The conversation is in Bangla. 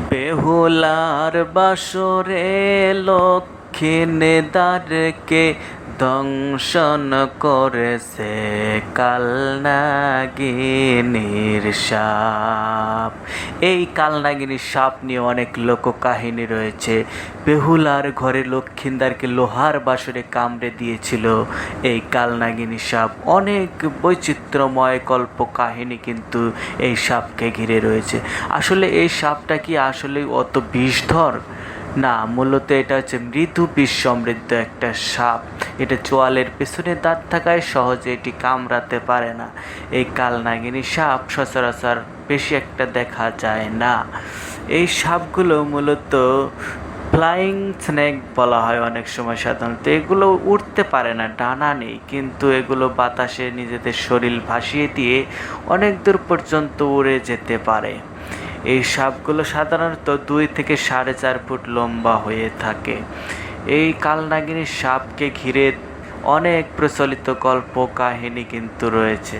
বেহুলার বাসরে লক্ষ্মী দ্বারকে দংশন করেছে কালনাগিনীর সাপ। এই কালনাগিনীর সাপ নিয়ে অনেক লোককাহিনী রয়েছে। বেহুলার ঘরে লক্ষ্মীন্দারকে লোহার বাসরে কামড়ে দিয়েছিল এই কালনাগিনী সাপ। অনেক বৈচিত্র্যময় কল্প কাহিনী কিন্তু এই সাপকে ঘিরে রয়েছে। আসলে এই সাপটা কি আসলে অত বিষধর? না, মূলত এটা হচ্ছে মৃদু বিষ সমৃদ্ধ একটা সাপ। এটা চোয়ালের পেছনে দাঁত থাকায় সহজে এটি কামড়াতে পারে না। এই কালনাগিনী সাপ সচরাচর বেশি একটা দেখা যায় না। এই সাপগুলো মূলত ফ্লাইং স্নেক বলা হয় অনেক সময়। সাধারণত এগুলো উড়তে পারে না, ডানা নেই, কিন্তু এগুলো বাতাসে নিজেদের শরীর ভাসিয়ে দিয়ে অনেক দূর পর্যন্ত উড়ে যেতে পারে। এই সাপগুলো সাধারণত 2 থেকে 4.5 ফুট লম্বা হয়ে থাকে। এই কালনাগিনী সাপকে ঘিরে অনেক প্রচলিত কল্প কাহিনী কিন্তু রয়েছে।